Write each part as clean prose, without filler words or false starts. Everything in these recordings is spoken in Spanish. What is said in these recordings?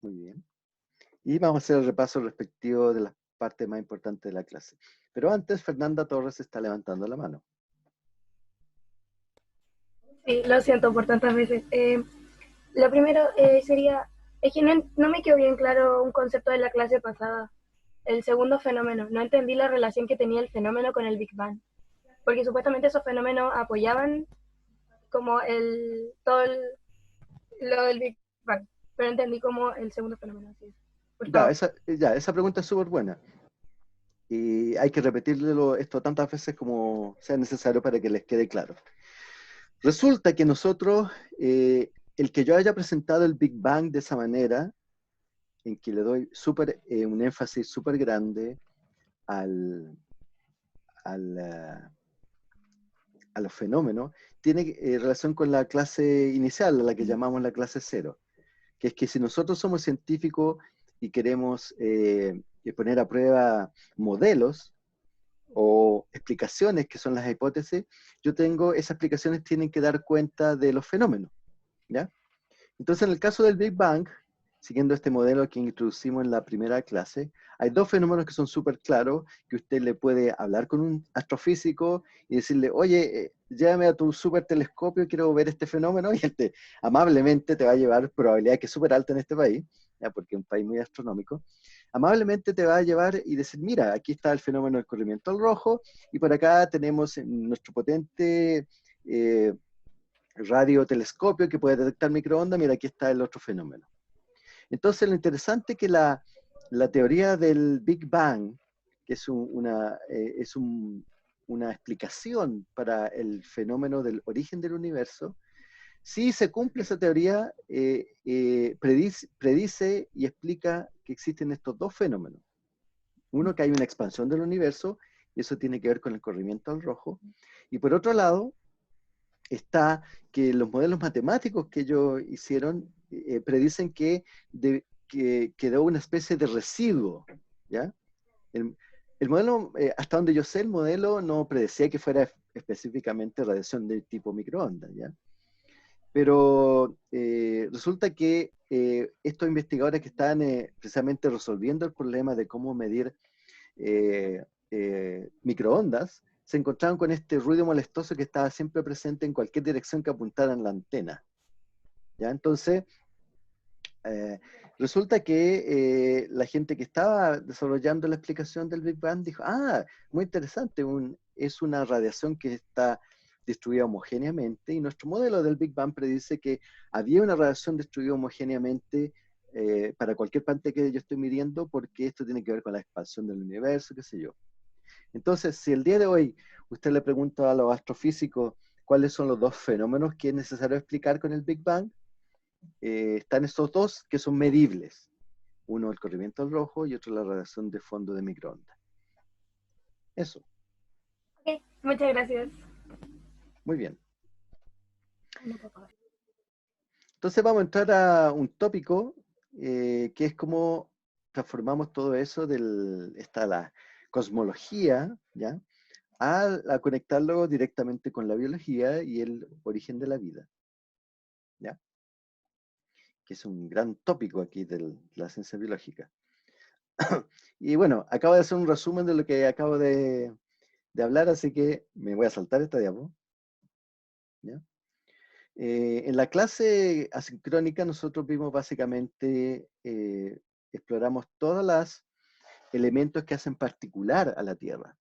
Muy bien. Y vamos a hacer el repaso respectivo de las partes más importantes de la clase. Pero antes, Fernanda Torres está levantando la mano. Sí, lo siento por tantas veces. Lo primero sería, es que no me quedó bien claro un concepto de la clase pasada. El segundo fenómeno. No entendí la relación que tenía el fenómeno con el Big Bang. Porque supuestamente esos fenómenos apoyaban como lo del Big Bang. Pero entendí como el segundo fenómeno. Así es. Por Ya, favor. esa pregunta es súper buena. Y hay que repetirlo esto tantas veces como sea necesario para que les quede claro. Resulta que nosotros, el que yo haya presentado el Big Bang de esa manera, en que le doy un énfasis súper grande al, al, a los fenómenos, tiene relación con la clase inicial, a la que llamamos la clase cero, que es que si nosotros somos científicos y queremos poner a prueba modelos o explicaciones, que son las hipótesis, esas explicaciones tienen que dar cuenta de los fenómenos, ¿ya? Entonces, en el caso del Big Bang, siguiendo este modelo que introducimos en la primera clase, hay dos fenómenos que son súper claros, que usted le puede hablar con un astrofísico y decirle, oye, llévame a tu super telescopio, quiero ver este fenómeno, y él amablemente te va a llevar, probabilidad que es súper alta en este país, ¿ya? Porque es un país muy astronómico, amablemente te va a llevar y decir, mira, aquí está el fenómeno del corrimiento al rojo, y por acá tenemos nuestro potente radiotelescopio que puede detectar microondas, mira, aquí está el otro fenómeno. Entonces, lo interesante es que la teoría del Big Bang, que es una explicación para el fenómeno del origen del universo, si se cumple esa teoría, predice y explica que existen estos dos fenómenos. Uno, que hay una expansión del universo, y eso tiene que ver con el corrimiento al rojo. Y por otro lado, está que los modelos matemáticos que ellos hicieron predicen que quedó una especie de residuo, ¿ya? El, el modelo, hasta donde yo sé, el modelo no predecía que fuera específicamente radiación de tipo microondas, ¿ya? Pero resulta que estos investigadores que están precisamente resolviendo el problema de cómo medir eh, microondas, se encontraron con este ruido molestoso que estaba siempre presente en cualquier dirección que apuntaran la antena. ¿Ya? Entonces, eh, resulta que la gente que estaba desarrollando la explicación del Big Bang dijo, muy interesante, es una radiación que está distribuida homogéneamente y nuestro modelo del Big Bang predice que había una radiación distribuida homogéneamente para cualquier parte que yo estoy midiendo porque esto tiene que ver con la expansión del universo, qué sé yo. Entonces, si el día de hoy usted le pregunta a los astrofísicos cuáles son los dos fenómenos que es necesario explicar con el Big Bang, están estos dos que son medibles. Uno el corrimiento al rojo y otro la radiación de fondo de microondas. Eso, Ok, muchas gracias. muy bien. No puedo pagar. Entonces vamos a entrar a un tópico que es cómo transformamos todo eso está la cosmología, ¿ya? A conectarlo directamente con la biología y el origen de la vida, ¿ya? Que es un gran tópico aquí de la ciencia biológica. Y bueno, acabo de hacer un resumen de lo que acabo de hablar, así que me voy a saltar esta diapo. ¿Ya? En la clase asincrónica nosotros vimos básicamente, exploramos todos los elementos que hacen particular a la Tierra,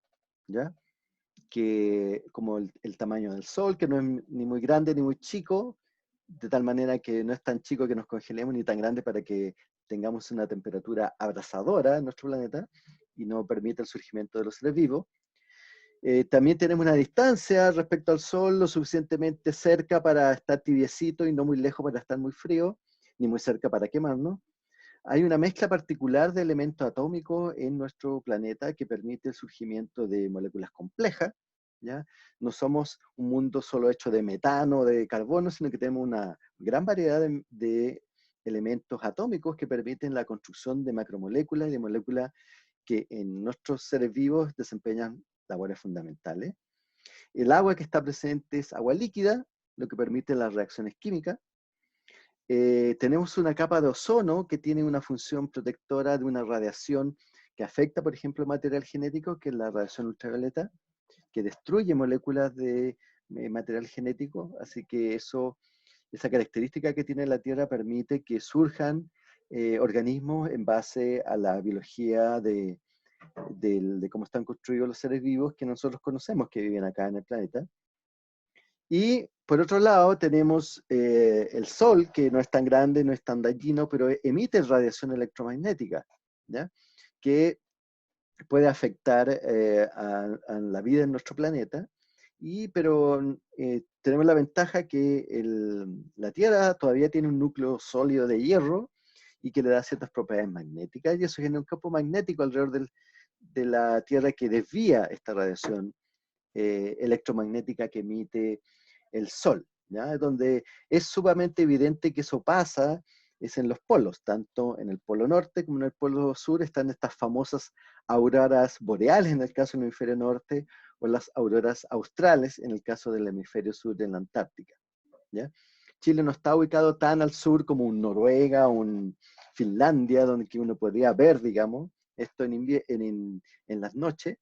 ¿ya? Que, como el tamaño del Sol, que no es ni muy grande ni muy chico, de tal manera que no es tan chico que nos congelemos, ni tan grande para que tengamos una temperatura abrasadora en nuestro planeta y no permita el surgimiento de los seres vivos. También tenemos una distancia respecto al Sol lo suficientemente cerca para estar tibiecito y no muy lejos para estar muy frío, ni muy cerca para quemarnos. Hay una mezcla particular de elementos atómicos en nuestro planeta que permite el surgimiento de moléculas complejas, ¿ya? No somos un mundo solo hecho de metano, de carbono, sino que tenemos una gran variedad de elementos atómicos que permiten la construcción de macromoléculas y de moléculas que en nuestros seres vivos desempeñan labores fundamentales. El agua que está presente es agua líquida, lo que permite las reacciones químicas. tenemos una capa de ozono que tiene una función protectora de una radiación que afecta, por ejemplo, el material genético, que es la radiación ultravioleta, que destruye moléculas de material genético, así que esa característica que tiene la Tierra permite que surjan organismos en base a la biología de cómo están construidos los seres vivos que nosotros conocemos, que viven acá en el planeta. Y por otro lado tenemos el Sol, que no es tan grande, no es tan dañino, pero emite radiación electromagnética, ¿ya? Que puede afectar a la vida en nuestro planeta, pero tenemos la ventaja que la Tierra todavía tiene un núcleo sólido de hierro y que le da ciertas propiedades magnéticas, y eso genera un campo magnético alrededor de la Tierra que desvía esta radiación electromagnética que emite el Sol, ¿ya? Donde es sumamente evidente que eso pasa es en los polos, tanto en el polo norte como en el polo sur están estas famosas auroras boreales en el caso del hemisferio norte, o las auroras australes en el caso del hemisferio sur de la Antártica, ¿ya? Chile no está ubicado tan al sur como un Noruega, un Finlandia, donde que uno podría ver, digamos, esto en las noches.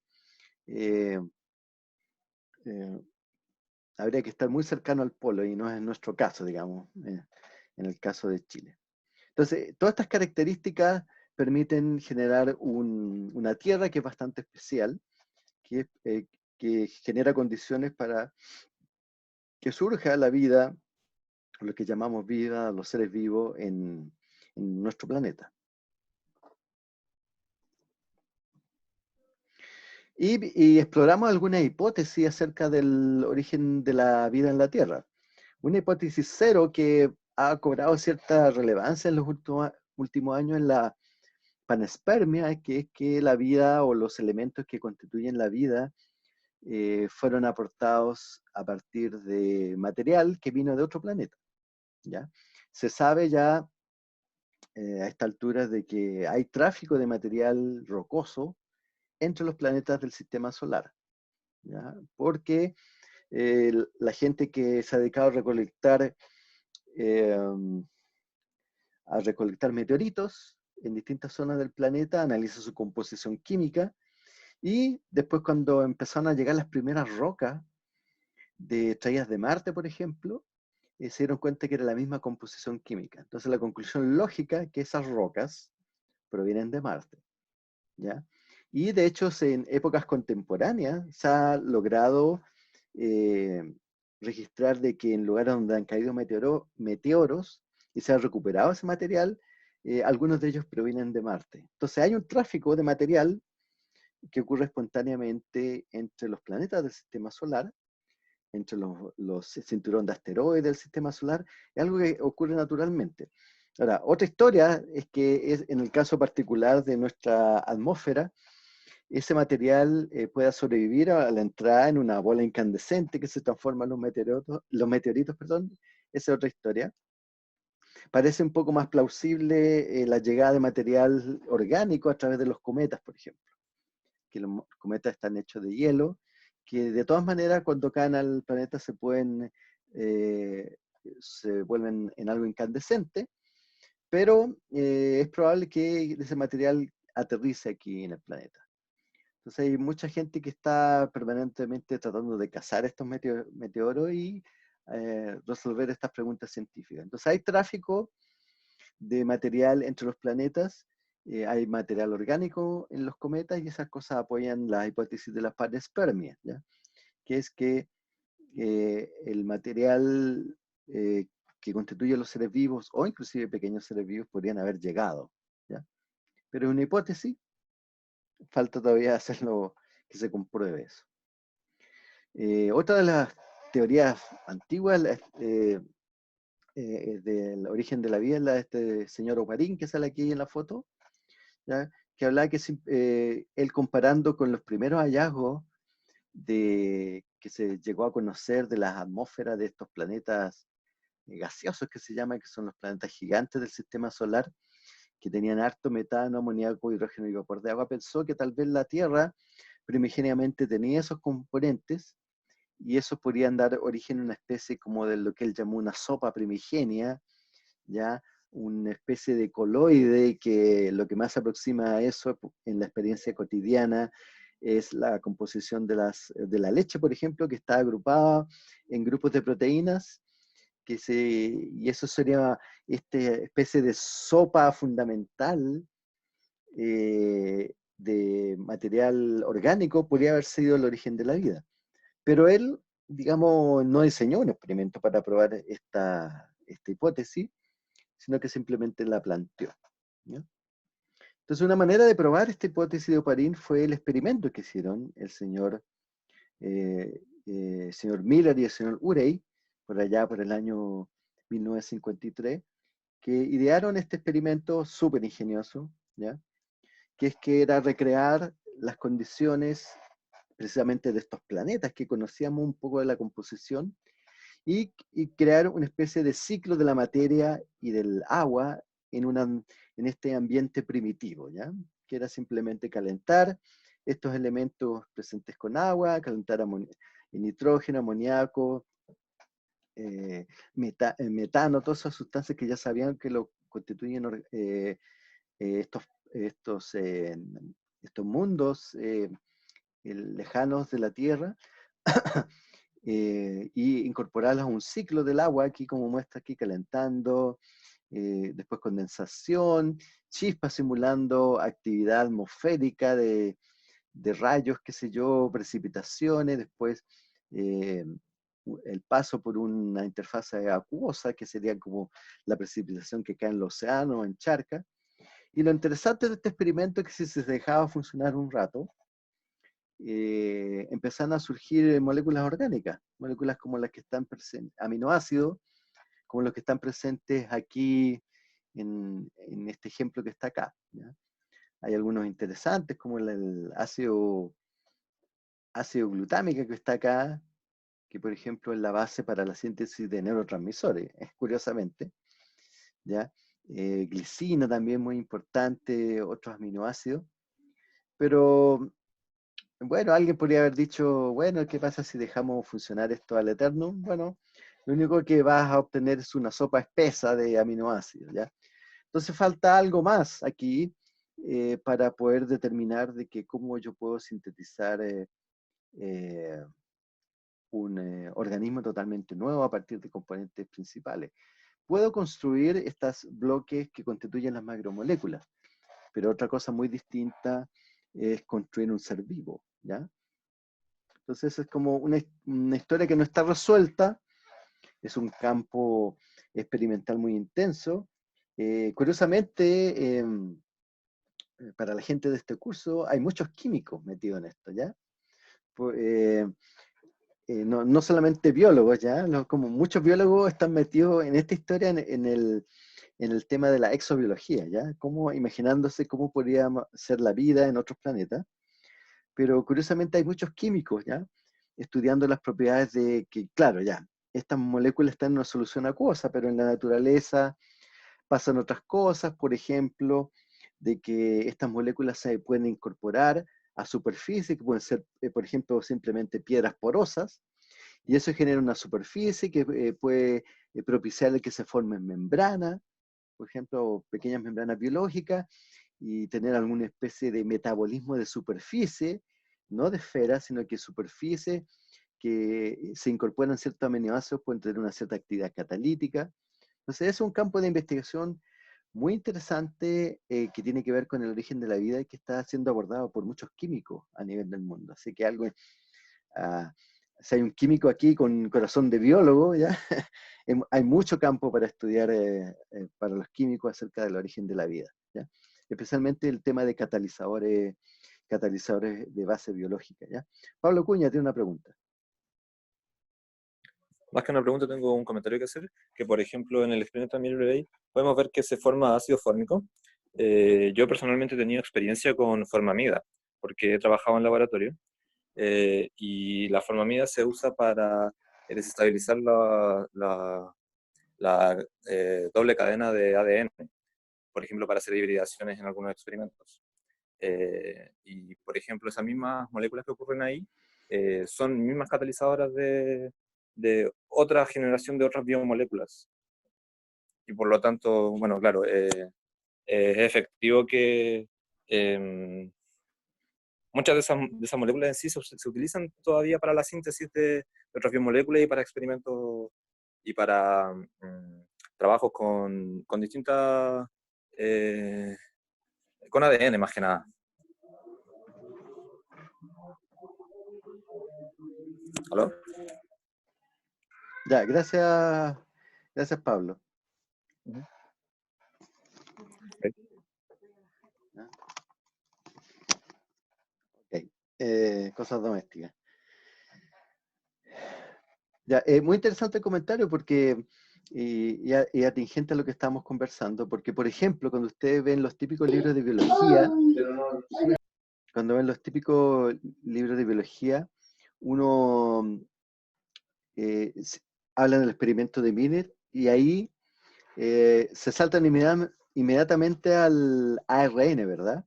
Eh, eh, Habría que estar muy cercano al polo y no es nuestro caso, digamos, en el caso de Chile. Entonces, todas estas características permiten generar una tierra que es bastante especial, que genera condiciones para que surja la vida, lo que llamamos vida, los seres vivos en nuestro planeta. Y exploramos algunas hipótesis acerca del origen de la vida en la Tierra. Una hipótesis cero que ha cobrado cierta relevancia en los últimos años en la panspermia, que es que la vida o los elementos que constituyen la vida fueron aportados a partir de material que vino de otro planeta, ¿ya? Se sabe ya a esta altura de que hay tráfico de material rocoso entre los planetas del sistema solar, ¿ya? Porque la gente que se ha dedicado eh, a recolectar meteoritos en distintas zonas del planeta, analiza su composición química, y después cuando empezaron a llegar las primeras rocas traídas de Marte, por ejemplo, se dieron cuenta que era la misma composición química. Entonces la conclusión lógica es que esas rocas provienen de Marte, ¿ya? Y de hecho en épocas contemporáneas se ha logrado registrar de que en lugares donde han caído meteoros y se ha recuperado ese material, algunos de ellos provienen de Marte. Entonces hay un tráfico de material que ocurre espontáneamente entre los planetas del sistema solar, entre los cinturones de asteroides del sistema solar, es algo que ocurre naturalmente. Ahora, otra historia es que en el caso particular de nuestra atmósfera, ese material pueda sobrevivir a la entrada en una bola incandescente que se transforma en los meteoritos, perdón. Esa es otra historia. Parece un poco más plausible la llegada de material orgánico a través de los cometas, por ejemplo, que los cometas están hechos de hielo, que de todas maneras cuando caen al planeta se vuelven en algo incandescente, pero es probable que ese material aterrice aquí en el planeta. Entonces hay mucha gente que está permanentemente tratando de cazar estos meteoros y resolver estas preguntas científicas. Entonces hay tráfico de material entre los planetas, hay material orgánico en los cometas y esas cosas apoyan la hipótesis de la panspermia, ¿ya? Que es que el material que constituye los seres vivos o inclusive pequeños seres vivos podrían haber llegado, ¿ya? Pero es una hipótesis, falta todavía hacerlo que se compruebe eso. Otra de las teorías antiguas del origen de la vida es la de este señor Oparín que sale aquí en la foto, ¿ya? Que hablaba que él comparando con los primeros hallazgos que se llegó a conocer de las atmósferas de estos planetas gaseosos que se llaman, que son los planetas gigantes del sistema solar, que tenían harto metano, amoníaco, hidrógeno y vapor de agua, pensó que tal vez la Tierra primigeniamente tenía esos componentes y esos podrían dar origen a una especie como de lo que él llamó una sopa primigenia, ya una especie de coloide que lo que más se aproxima a eso en la experiencia cotidiana es la composición de la leche, por ejemplo, que está agrupada en grupos de proteínas, y eso sería esta especie de sopa fundamental de material orgánico, podría haber sido el origen de la vida. Pero él, digamos, no diseñó un experimento para probar esta hipótesis, sino que simplemente la planteó, ¿ya? Entonces, una manera de probar esta hipótesis de Oparin fue el experimento que hicieron el señor Miller y el señor Urey, por allá por el año 1953, que idearon este experimento súper ingenioso, ¿ya? Que era recrear las condiciones precisamente de estos planetas que conocíamos un poco de la composición y crear una especie de ciclo de la materia y del agua en este ambiente primitivo, ¿ya? Que era simplemente calentar estos elementos presentes con agua, calentar nitrógeno, amoníaco, metano, todas esas sustancias que ya sabían que lo constituyen estos, estos mundos lejanos de la Tierra, y incorporarlas a un ciclo del agua, aquí como muestra aquí, calentando, después condensación, chispas simulando actividad atmosférica de rayos, qué sé yo, precipitaciones, después eh, el paso por una interfase acuosa, que sería como la precipitación que cae en el océano, en charca. Y lo interesante de este experimento es que si se dejaba funcionar un rato, empezaron a surgir moléculas orgánicas, moléculas como las que están presentes, aminoácidos, como los que están presentes aquí en este ejemplo que está acá, ¿ya? Hay algunos interesantes, como el ácido glutámico que está acá, que por ejemplo es la base para la síntesis de neurotransmisores, curiosamente, ¿ya? Glicina también muy importante, otros aminoácidos, pero bueno, alguien podría haber dicho, bueno, ¿qué pasa si dejamos funcionar esto al eterno? Bueno, lo único que vas a obtener es una sopa espesa de aminoácidos, ¿ya? Entonces falta algo más aquí para poder determinar de que cómo yo puedo sintetizar eh, un organismo totalmente nuevo a partir de componentes principales. Puedo construir estos bloques que constituyen las macromoléculas, pero otra cosa muy distinta es construir un ser vivo, ¿ya? Entonces es como una historia que no está resuelta, es un campo experimental muy intenso. Curiosamente, para la gente de este curso hay muchos químicos metidos en esto, ¿ya? Por- eh, no solamente biólogos, ¿ya? Como muchos biólogos están metidos en esta historia en el tema de la exobiología, ¿ya? Como imaginándose cómo podría ser la vida en otros planetas. Pero curiosamente hay muchos químicos, ¿ya? Estudiando las propiedades de que, claro, ya, estas moléculas están en una solución acuosa, pero en la naturaleza pasan otras cosas, por ejemplo, de que estas moléculas se pueden incorporar a superficie, que pueden ser, por ejemplo, simplemente piedras porosas, y eso genera una superficie que puede propiciar el que se formen membranas, por ejemplo, pequeñas membranas biológicas, y tener alguna especie de metabolismo de superficie, no de esfera, sino que superficie, que se incorporan ciertos aminoácidos, pueden tener una cierta actividad catalítica. Entonces, es un campo de investigación muy interesante que tiene que ver con el origen de la vida y que está siendo abordado por muchos químicos a nivel del mundo. Así que algo, si hay un químico aquí con corazón de biólogo, ¿ya? Hay mucho campo para estudiar para los químicos acerca del origen de la vida, ¿ya? Especialmente el tema de catalizadores de base biológica, ¿ya? Pablo Cuña tiene una pregunta. Más que una pregunta, tengo un comentario que hacer, que por ejemplo en el experimento de Miller podemos ver que se forma ácido fórmico. Yo personalmente he tenido experiencia con formamida, porque he trabajado en laboratorio, y la formamida se usa para desestabilizar la doble cadena de ADN, por ejemplo, para hacer hibridaciones en algunos experimentos. Y por ejemplo, esas mismas moléculas que ocurren ahí son mismas catalizadoras de otra generación de otras biomoléculas. y por lo tanto, bueno, claro, es efectivo que muchas de esas moléculas en sí se utilizan todavía para la síntesis de otras biomoléculas y para experimentos y para trabajos con distintas, eh, con ADN más que nada. ¿Aló? Ya, gracias Pablo. Okay. ¿Ya? Ok, cosas domésticas. Ya, muy interesante el comentario porque, y atingente a lo que estamos conversando, porque por ejemplo, cuando ustedes ven los típicos libros de biología, uno hablan del experimento de Miner y ahí se saltan inmediatamente al ARN, ¿verdad?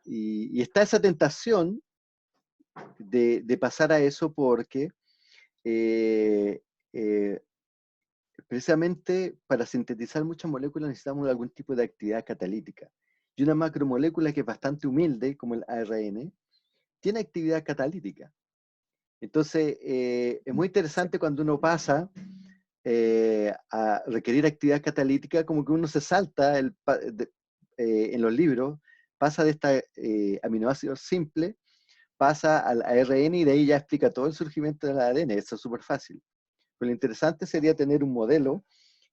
Y está esa tentación de pasar a eso porque eh, eh, precisamente para sintetizar muchas moléculas necesitamos algún tipo de actividad catalítica. Y una macromolécula que es bastante humilde, como el ARN, tiene actividad catalítica. Entonces, es muy interesante cuando uno pasa a requerir actividad catalítica, como que uno se salta en los libros, pasa de esta aminoácido simple, pasa al ARN y de ahí ya explica todo el surgimiento del ADN. Eso es súper fácil. Pero lo interesante sería tener un modelo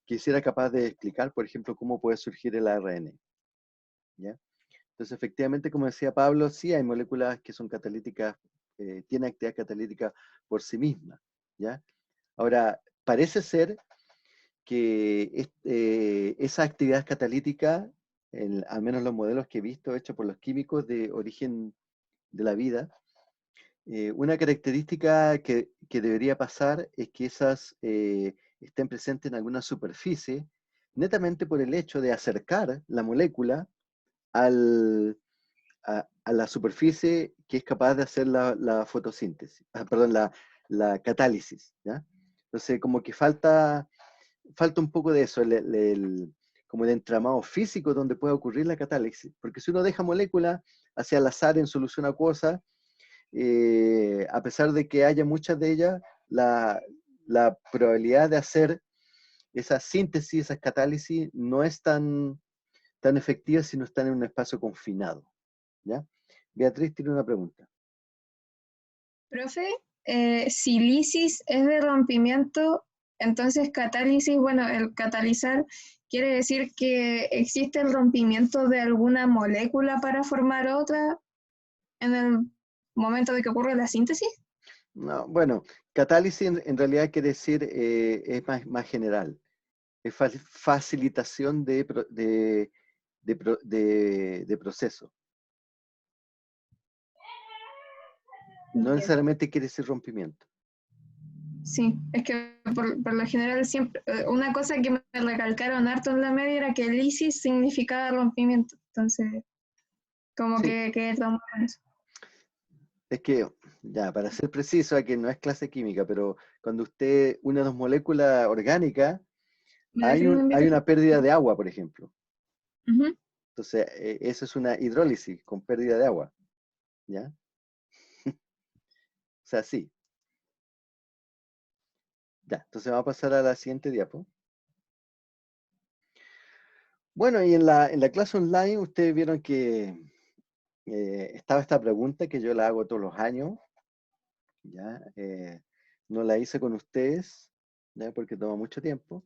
que sea capaz de explicar, por ejemplo, cómo puede surgir el ARN. ¿Ya? Entonces, efectivamente, como decía Pablo, sí hay moléculas que son catalíticas, tienen actividad catalítica por sí mismas. ¿Ya? Ahora, parece ser que esa actividad catalítica, al menos los modelos que he visto hechos por los químicos de origen de la vida, una característica que debería pasar es que esas estén presentes en alguna superficie, netamente por el hecho de acercar la molécula a la superficie que es capaz de hacer la fotosíntesis, perdón, la catálisis. ¿Ya? Entonces, como que falta un poco de eso, como el entramado físico donde puede ocurrir la catálisis. Porque si uno deja moléculas hacia el azar en solución acuosa, a pesar de que haya muchas de ellas, la probabilidad de hacer esa síntesis, esa catálisis, no es tan efectiva si no están en un espacio confinado. ¿Ya? Beatriz tiene una pregunta. Profe, si lisis es de rompimiento, entonces catálisis, bueno, el catalizar quiere decir que existe el rompimiento de alguna molécula para formar otra en el momento de que ocurre la síntesis. No, bueno, catálisis en realidad quiere decir, es más general. Es facilitación de proceso. No necesariamente quiere decir rompimiento. Sí, es que por lo general siempre, una cosa que me recalcaron harto en la media era que lisis significaba rompimiento, entonces como Sí. que tomar eso. Es que, ya, para ser preciso, aquí no es clase química, pero cuando usted une dos moléculas orgánicas, hay una pérdida de agua, por ejemplo. Uh-huh. Entonces, eso es una hidrólisis con pérdida de agua. ¿Ya? O sea, sí. Ya, entonces vamos a pasar a la siguiente diapo. Bueno, y en la clase online ustedes vieron que estaba esta pregunta que yo la hago todos los años. ¿Ya? No la hice con ustedes, ¿ya? Porque toma mucho tiempo.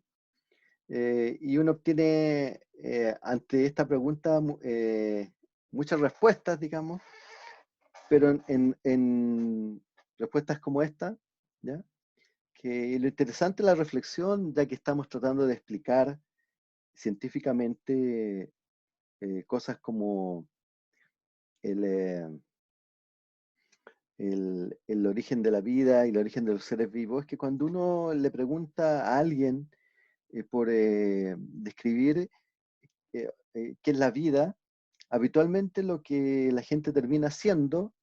Y uno obtiene ante esta pregunta muchas respuestas, digamos, pero en respuestas como esta, ¿ya? Que lo interesante es la reflexión, ya que estamos tratando de explicar científicamente cosas como el origen de la vida y el origen de los seres vivos, es que cuando uno le pregunta a alguien por describir qué es la vida, habitualmente lo que la gente termina haciendo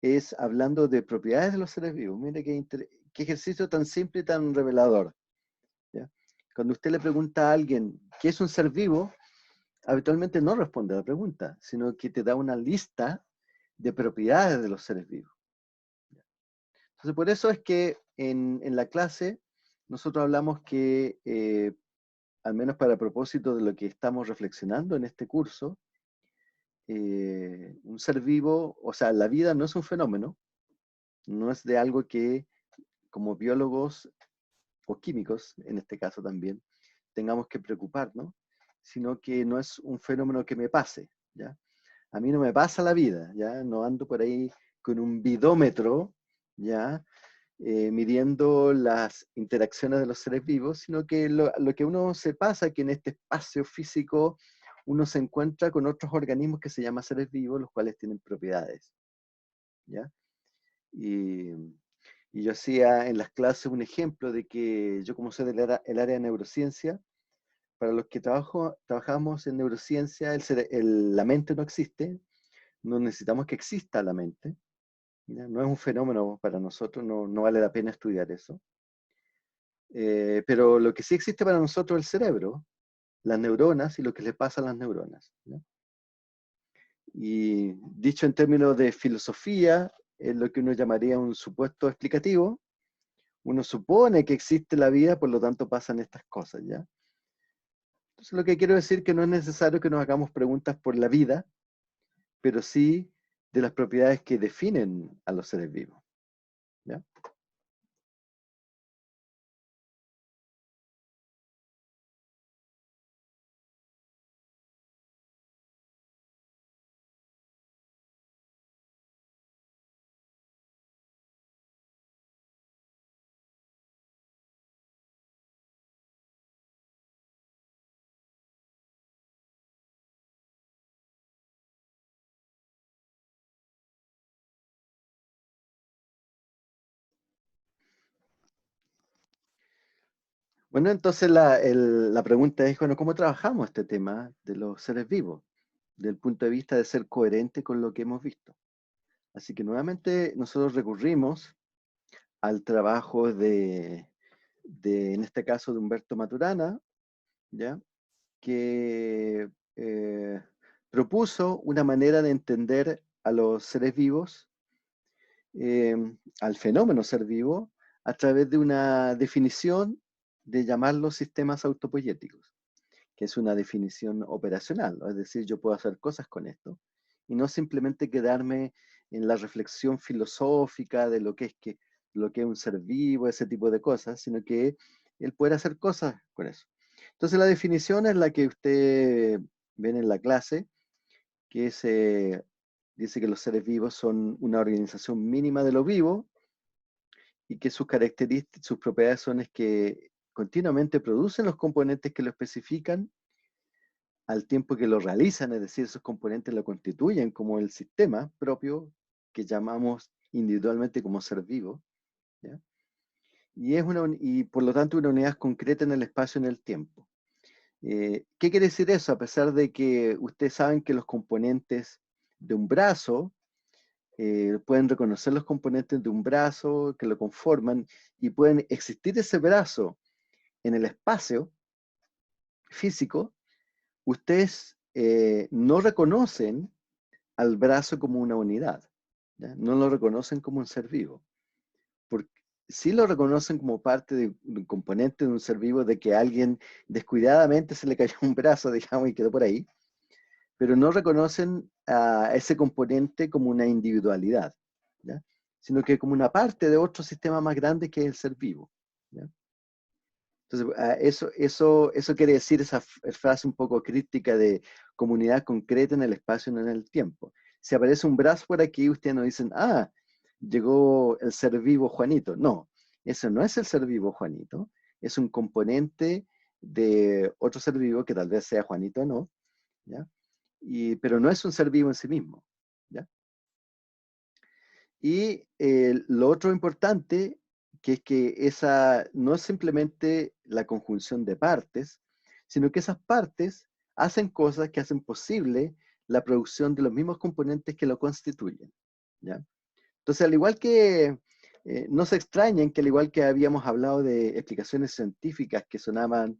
es hablando de propiedades de los seres vivos. Mire qué ejercicio tan simple y tan revelador. ¿Ya? Cuando usted le pregunta a alguien qué es un ser vivo, habitualmente no responde a la pregunta, sino que te da una lista de propiedades de los seres vivos. Entonces, por eso es que en la clase nosotros hablamos que, al menos para propósito de lo que estamos reflexionando en este curso, un ser vivo, o sea, la vida no es un fenómeno, no es de algo que como biólogos o químicos, en este caso también, tengamos que preocuparnos, sino que no es un fenómeno que me pase, ¿ya? A mí no me pasa la vida, ¿ya? No ando por ahí con un vidómetro, ¿ya? Midiendo las interacciones de los seres vivos, sino que lo que uno se pasa es que en este espacio físico uno se encuentra con otros organismos que se llaman seres vivos, los cuales tienen propiedades, ¿ya? Y, y yo hacía en las clases un ejemplo de que yo, como soy el área de neurociencia, para los que trabajamos en neurociencia, la mente no existe, no necesitamos que exista la mente, ¿ya? No es un fenómeno para nosotros, no vale la pena estudiar eso. Pero lo que sí existe para nosotros es el cerebro, las neuronas y lo que le pasa a las neuronas, ¿ya? Y dicho en términos de filosofía, es lo que uno llamaría un supuesto explicativo. Uno supone que existe la vida, por lo tanto pasan estas cosas, ¿ya? Entonces lo que quiero decir es que no es necesario que nos hagamos preguntas por la vida, pero sí de las propiedades que definen a los seres vivos, ¿ya? Bueno, entonces la pregunta es, bueno, ¿cómo trabajamos este tema de los seres vivos? Desde el punto de vista de ser coherente con lo que hemos visto. Así que nuevamente nosotros recurrimos al trabajo en este caso, de Humberto Maturana, ¿ya? Que propuso una manera de entender a los seres vivos, al fenómeno ser vivo, a través de una definición de llamarlos sistemas autopoyéticos, que es una definición operacional, ¿no? Es decir, yo puedo hacer cosas con esto, y no simplemente quedarme en la reflexión filosófica de lo que es un ser vivo, ese tipo de cosas, sino que él puede hacer cosas con eso. Entonces la definición es la que usted ven en la clase, que dice que los seres vivos son una organización mínima de lo vivo y que sus características, sus propiedades son es que continuamente producen los componentes que lo especifican al tiempo que lo realizan, es decir, esos componentes lo constituyen como el sistema propio que llamamos individualmente como ser vivo, ¿ya? Y por lo tanto una unidad concreta en el espacio y en el tiempo. ¿Qué quiere decir eso? A pesar de que ustedes saben que los componentes de un brazo, pueden reconocer los componentes de un brazo que lo conforman y pueden existir ese brazo en el espacio físico, ustedes no reconocen al brazo como una unidad, ¿ya? No lo reconocen como un ser vivo. Porque sí lo reconocen como parte de un componente de un ser vivo, de que a alguien descuidadamente se le cayó un brazo, digamos, y quedó por ahí, pero no reconocen a ese componente como una individualidad, ¿ya? Sino que como una parte de otro sistema más grande que es el ser vivo, ¿ya? Entonces, eso quiere decir esa frase un poco críptica de comunidad concreta en el espacio y no en el tiempo. Si aparece un brazo por aquí, ustedes no dicen, ah, llegó el ser vivo Juanito. No, eso no es el ser vivo Juanito, es un componente de otro ser vivo que tal vez sea Juanito o no, ¿ya? Pero no es un ser vivo en sí mismo, ¿ya? Y lo otro importante, que es que esa no es simplemente la conjunción de partes, sino que esas partes hacen cosas que hacen posible la producción de los mismos componentes que lo constituyen, ¿ya? Entonces, al igual que No se extrañen que al igual que habíamos hablado de explicaciones científicas que sonaban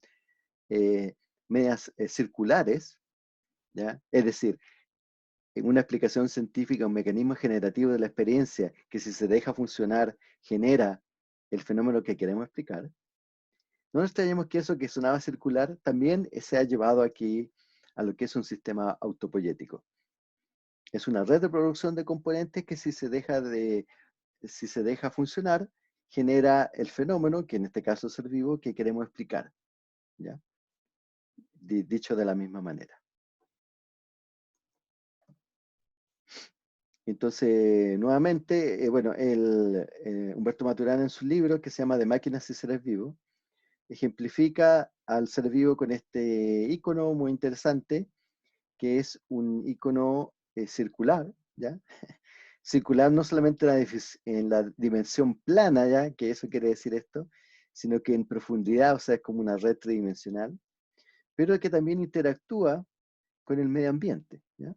medias circulares, ¿ya? Es decir, en una explicación científica, un mecanismo generativo de la experiencia que si se deja funcionar genera el fenómeno que queremos explicar. No nos extrañemos que eso que sonaba circular también se ha llevado aquí a lo que es un sistema autopoyético. Es una red de producción de componentes que si se deja funcionar, genera el fenómeno, que en este caso es ser vivo, que queremos explicar, ¿ya? Dicho de la misma manera. Entonces, nuevamente, bueno, Humberto Maturana en su libro, que se llama De máquinas y seres vivos, ejemplifica al ser vivo con este icono muy interesante, que es un icono circular, ¿ya? Circular no solamente en la dimensión plana, ¿ya? Que eso quiere decir esto, sino que en profundidad, o sea, es como una red tridimensional, pero que también interactúa con el medio ambiente, ¿ya?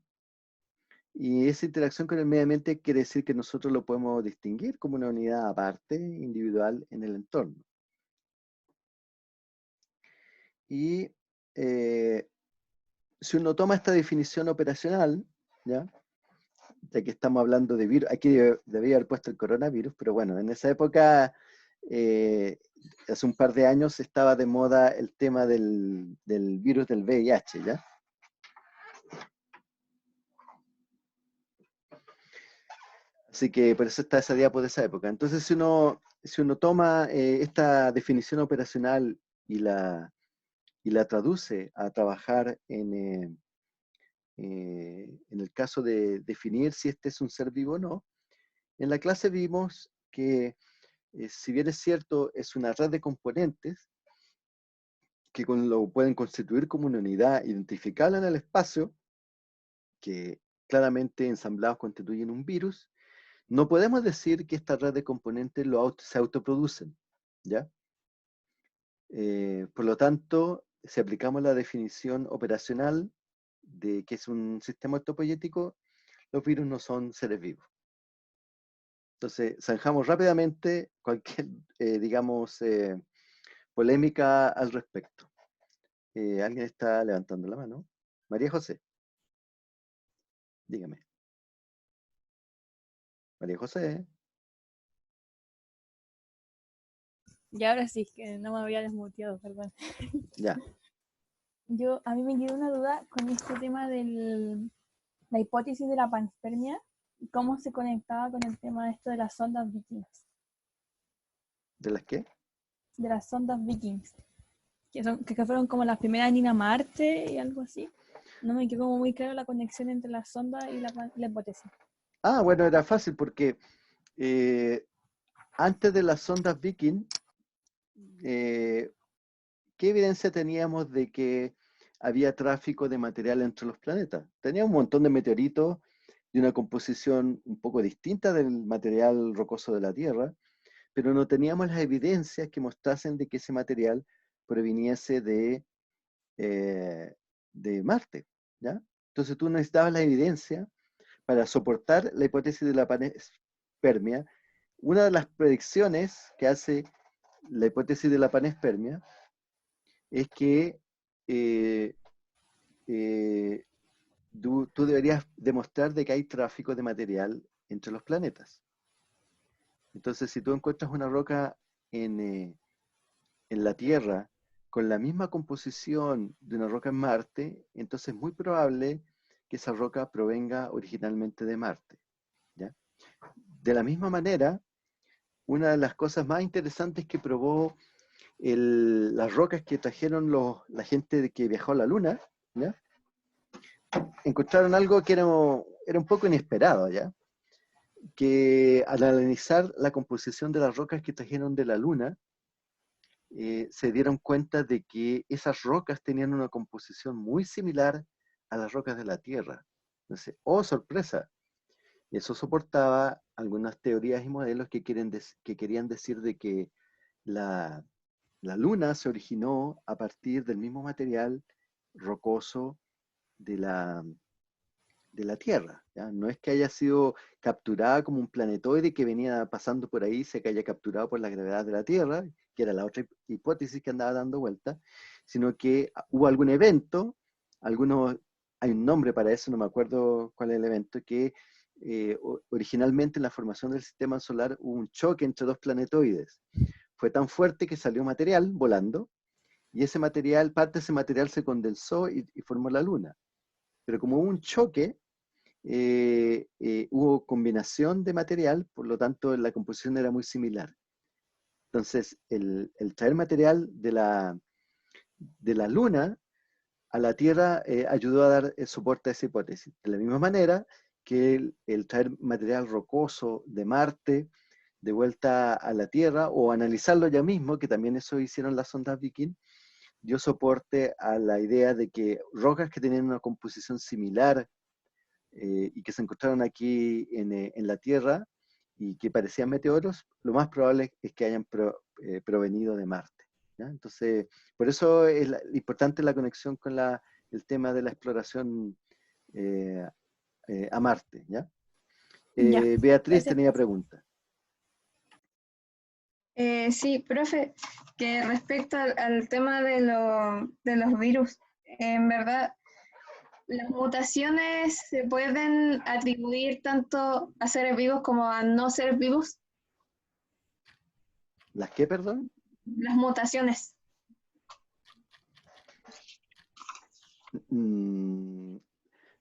Y esa interacción con el medio ambiente quiere decir que nosotros lo podemos distinguir como una unidad aparte, individual en el entorno. Y si uno toma esta definición operacional, ¿ya? Ya que estamos hablando de virus, aquí debía haber puesto el coronavirus, pero bueno, en esa época, hace un par de años, estaba de moda el tema del virus del VIH, ¿ya? Así que por eso está esa diapo de esa época. Entonces, si uno toma esta definición operacional y la traduce a trabajar en el caso de definir si este es un ser vivo o no, en la clase vimos que si bien es cierto, es una red de componentes que lo pueden constituir como una unidad identificable en el espacio, que claramente ensamblados constituyen un virus, no podemos decir que esta red de componentes se autoproducen, ¿ya? Por lo tanto, si aplicamos la definición operacional de que es un sistema autopoyético, los virus no son seres vivos. Entonces, zanjamos rápidamente cualquier, digamos, polémica al respecto. ¿Alguien está levantando la mano? María José, dígame. María José, Y ahora sí, que no me había desmuteado, perdón. ya. A mí me quedó una duda con este tema de la hipótesis de la panspermia, y cómo se conectaba con el tema de esto de las sondas Vikings. ¿De las qué? De las sondas Vikings, que fueron como las primeras en ir a Marte y algo así. No me quedó como muy claro la conexión entre la sonda y la hipótesis. Ah, bueno, era fácil porque antes de las sondas Viking, ¿qué evidencia teníamos de que había tráfico de material entre los planetas? Tenía un montón de meteoritos de una composición un poco distinta del material rocoso de la Tierra, pero no teníamos las evidencias que mostrasen de que ese material proviniese de Marte, ¿ya? Entonces tú necesitabas la evidencia para soportar la hipótesis de la panspermia. Una de las predicciones que hace la hipótesis de la panspermia es que tú deberías demostrar de que hay tráfico de material entre los planetas. Entonces, si tú encuentras una roca en la Tierra con la misma composición de una roca en Marte, entonces es muy probable que esa roca provenga originalmente de Marte, ¿ya? De la misma manera, una de las cosas más interesantes que probó las rocas que trajeron la gente que viajó a la Luna, ¿ya? Encontraron algo que era un poco inesperado, ¿ya? Que al analizar la composición de las rocas que trajeron de la Luna, se dieron cuenta de que esas rocas tenían una composición muy similar a las rocas de la Tierra. Entonces, ¡oh, sorpresa! Y eso soportaba algunas teorías y modelos que querían decir de que la Luna se originó a partir del mismo material rocoso de de la Tierra, ¿ya? No es que haya sido capturada como un planetoide que venía pasando por ahí, se que haya capturado por la gravedad de la Tierra, que era la otra hipótesis que andaba dando vuelta, sino que hubo algún evento, hay un nombre para eso, no me acuerdo cuál es el evento, que originalmente en la formación del sistema solar hubo un choque entre dos planetoides. Fue tan fuerte que salió material volando, y ese material, parte de ese material se condensó y formó la Luna. Pero como hubo un choque, hubo combinación de material, por lo tanto la composición era muy similar. Entonces, el traer material de la Luna a la Tierra ayudó a dar soporte a esa hipótesis. De la misma manera que el traer material rocoso de Marte de vuelta a la Tierra, o analizarlo ya mismo, que también eso hicieron las sondas Viking, dio soporte a la idea de que rocas que tenían una composición similar y que se encontraron aquí en la Tierra y que parecían meteoros, lo más probable es que hayan provenido de Marte, ¿ya? Entonces, por eso es importante la conexión con el tema de la exploración a Marte, ¿ya? Ya, Beatriz gracias. tenía preguntas. Sí, profe, que respecto al tema de los virus, en verdad, las mutaciones se pueden atribuir tanto a seres vivos como a no seres vivos. ¿Las qué, perdón? Las mutaciones.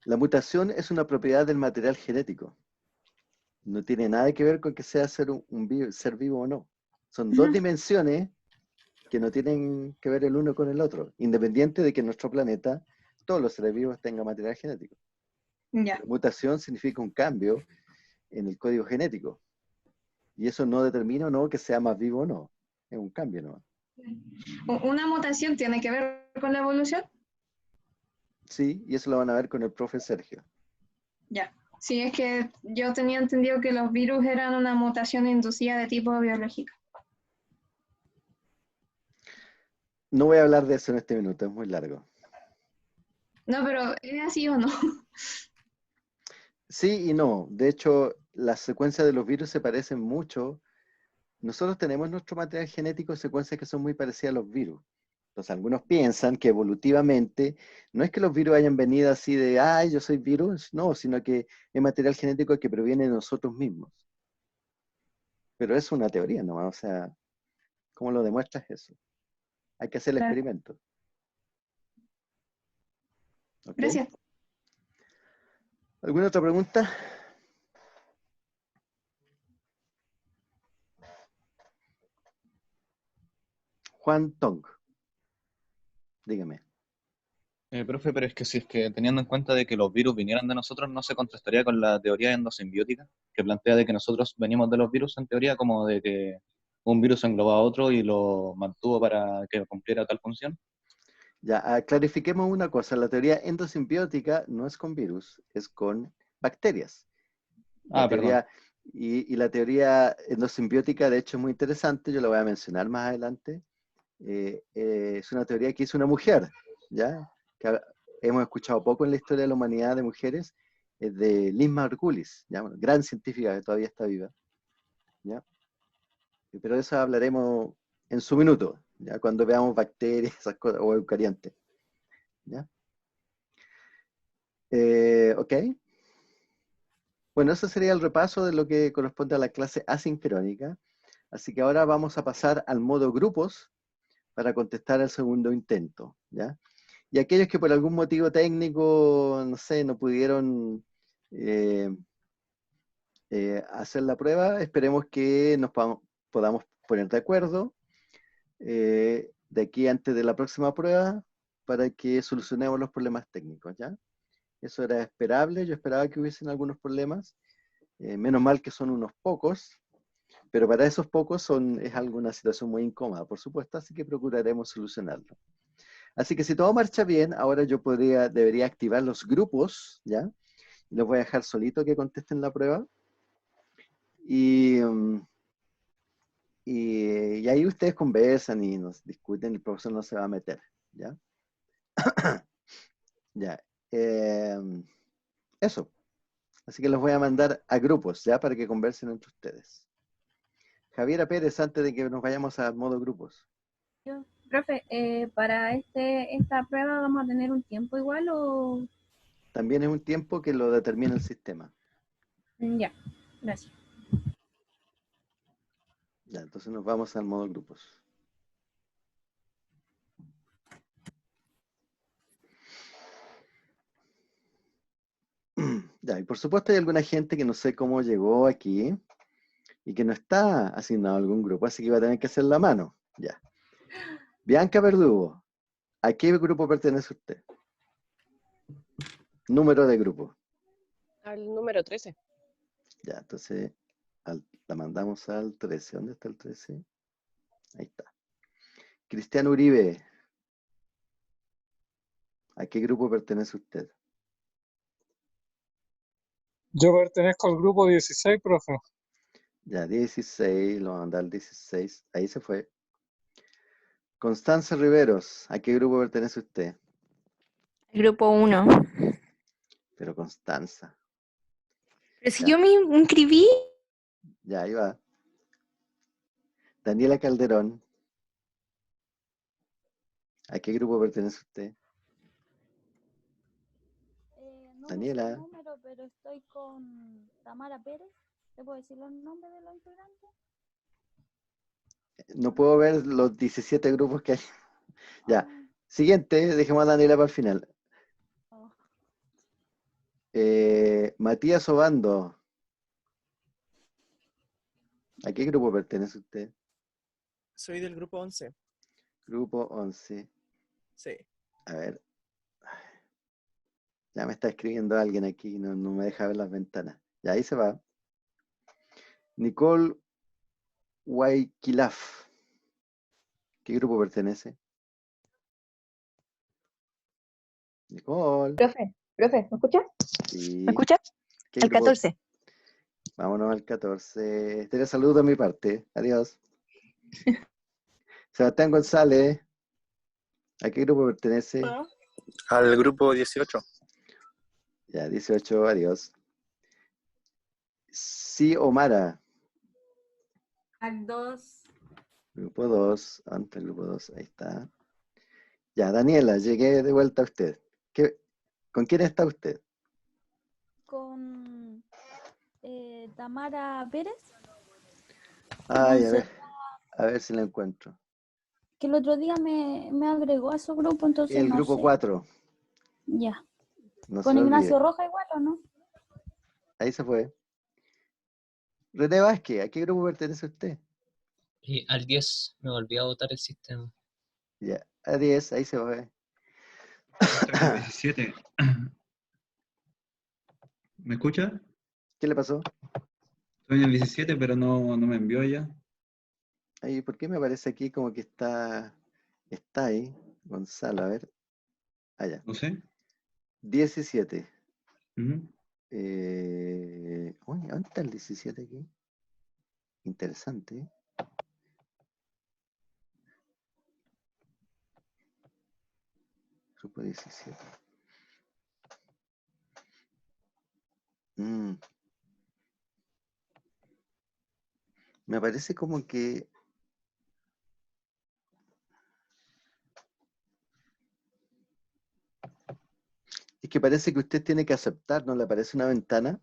La mutación es una propiedad del material genético. No tiene nada que ver con que sea ser ser vivo o no. Son dos dimensiones que no tienen que ver el uno con el otro, independiente de que en nuestro planeta todos los seres vivos tengan material genético. Ya. La mutación significa un cambio en el código genético. Y eso no determina o no que sea más vivo o no. Es un cambio, ¿no? ¿Una mutación tiene que ver con la evolución? Sí, y eso lo van a ver con el profe Sergio. Ya. Sí, es que yo tenía entendido que los virus eran una mutación inducida de tipo biológico. No voy a hablar de eso en este minuto, es muy largo. No, pero ¿es así o no? Sí y no. De hecho, las secuencias de los virus se parecen mucho. Nosotros tenemos nuestro material genético secuencias que son muy parecidas a los virus. Entonces, algunos piensan que evolutivamente no es que los virus hayan venido así de, ay, yo soy virus, no, sino que es material genético que proviene de nosotros mismos. Pero es una teoría, ¿no? O sea, ¿cómo lo demuestras eso? Hay que hacer el Claro. experimento. ¿Ok? Gracias. ¿Alguna otra pregunta? Juan Tong, dígame. Profe, pero es que si es que teniendo en cuenta de que los virus vinieran de nosotros, ¿no se contrastaría con la teoría endosimbiótica que plantea de que nosotros venimos de los virus en teoría, como de que un virus englobó a otro y lo mantuvo para que cumpliera tal función? Ya, clarifiquemos una cosa. La teoría endosimbiótica no es con virus, es con bacterias. La Perdón. teoría, y la teoría endosimbiótica, de hecho, es muy interesante, yo la voy a mencionar más adelante. Es una teoría que hizo una mujer, ¿ya? Que hemos escuchado poco en la historia de la humanidad de mujeres, es de Liz Margulis, ¿ya? Bueno, gran científica que todavía está viva, ¿ya? Pero de eso hablaremos en su minuto, ¿ya? Cuando veamos bacterias, esas cosas, o eucariontes, ¿ya? ¿Ok? Bueno, ese sería el repaso de lo que corresponde a la clase asincrónica. Así que ahora vamos a pasar al modo grupos para contestar al segundo intento, ¿ya? Y aquellos que por algún motivo técnico, no sé, no pudieron hacer la prueba, esperemos que nos podamos poner de acuerdo de aquí antes de la próxima prueba para que solucionemos los problemas técnicos, ¿ya? Eso era esperable, yo esperaba que hubiesen algunos problemas, menos mal que son unos pocos, pero para esos pocos es alguna situación muy incómoda, por supuesto, así que procuraremos solucionarlo. Así que si todo marcha bien, ahora yo debería activar los grupos, ¿ya? Y los voy a dejar solito que contesten la prueba. Y ahí ustedes conversan y nos discuten, el profesor no se va a meter, ¿ya? Ya. Eso. Así que los voy a mandar a grupos, ¿ya? Para que conversen entre ustedes. Javiera Pérez, antes de que nos vayamos a modo grupos. Profe, para esta prueba vamos a tener un tiempo igual o... También es un tiempo que lo determina el sistema. Ya, gracias. Ya, entonces nos vamos al modo grupos. Ya, y por supuesto hay alguna gente que no sé cómo llegó aquí y que no está asignado a algún grupo, así que va a tener que hacer la mano. Ya. Bianca Verdugo, ¿a qué grupo pertenece usted? Número de grupo. Al número 13. Ya, entonces la mandamos al 13. ¿Dónde está el 13? Ahí está. Cristiano Uribe, ¿a qué grupo pertenece usted? Yo pertenezco al grupo 16, profe. Ya, 16, lo mandé al 16. Ahí se fue. Constanza Riveros, ¿a qué grupo pertenece usted? Grupo 1. Pero Constanza. Pero si Ya. yo me inscribí. Ya, ahí va. Daniela Calderón, ¿a qué grupo pertenece usted? No Daniela. sé el número, pero estoy con Tamara Pérez. ¿Te puedo decir los nombres de los integrantes? No puedo ver los 17 grupos que hay. Ya. Ah, Siguiente, dejemos a Daniela para el final. oh. Matías Obando, ¿a qué grupo pertenece usted? Soy del grupo 11. Grupo 11. Sí. A ver. Ya me está escribiendo alguien aquí, no me deja ver las ventanas. Ya ahí se va. Nicole Waikilaf, ¿qué grupo pertenece? Nicole. Profe, ¿me escucha? Sí. ¿Me escucha? ¿Qué El grupo? 14. Vámonos al 14. Te saludo de mi parte. Adiós. Sebastián González, ¿a qué grupo pertenece? Al grupo 18. Ya, 18, adiós. Sí, Omara. Al 2. Grupo 2, ante el grupo 2, ahí está. Ya, Daniela, llegué de vuelta a usted. ¿Con quién está usted? Con Tamara Pérez. Ay, No sé, a ver si la encuentro. que el otro día me agregó a su grupo, entonces El no grupo sé. 4. Ya. No Con se lo Ignacio olvide. Roja igual, ¿o no? Ahí se fue. René Vázquez, ¿a qué grupo pertenece usted? Al 10, me volví a votar el sistema. Ya, a 10, ahí se fue. Estoy en el 17. ¿Me escucha? ¿Qué le pasó? Estoy en el 17, pero no me envió ya. Ay, ¿por qué me aparece aquí como que está ahí? Gonzalo, a ver. Allá. No sé. 17. Ujú. Oye, ¿dónde está el 17 aquí? Interesante, ¿eh? Grupo 17. Me parece como que... Es que parece que usted tiene que aceptar, ¿no le aparece una ventana?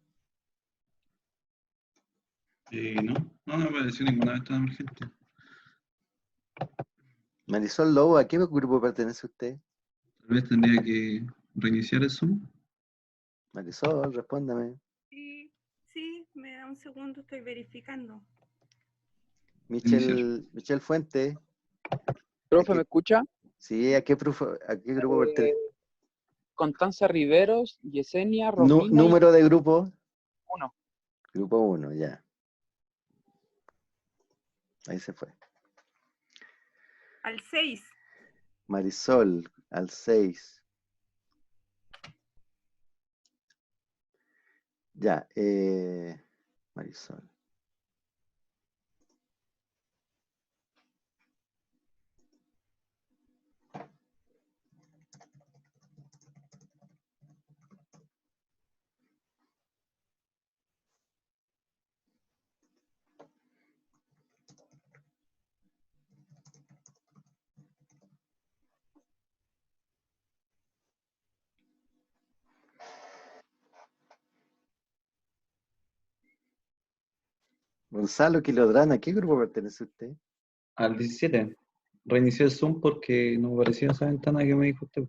No me apareció ninguna ventana emergente. Marisol Lobo, ¿a qué grupo pertenece usted? Tal vez tendría que reiniciar el Zoom. Marisol, respóndame. Sí, me da un segundo, estoy verificando. Michelle Fuente. Profe, ¿me escucha? Sí, ¿a qué grupo pertenece? Constanza Riveros, Yesenia, Romina ¿Número de grupo? 1. Grupo 1, ya. Ahí se fue. Al 6. Marisol, al 6. Ya, Marisol. Gonzalo Quilodrana, ¿a qué grupo pertenece usted? Al 17. Reinicié el Zoom porque no me aparecía esa ventana que me dijo usted.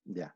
Ya.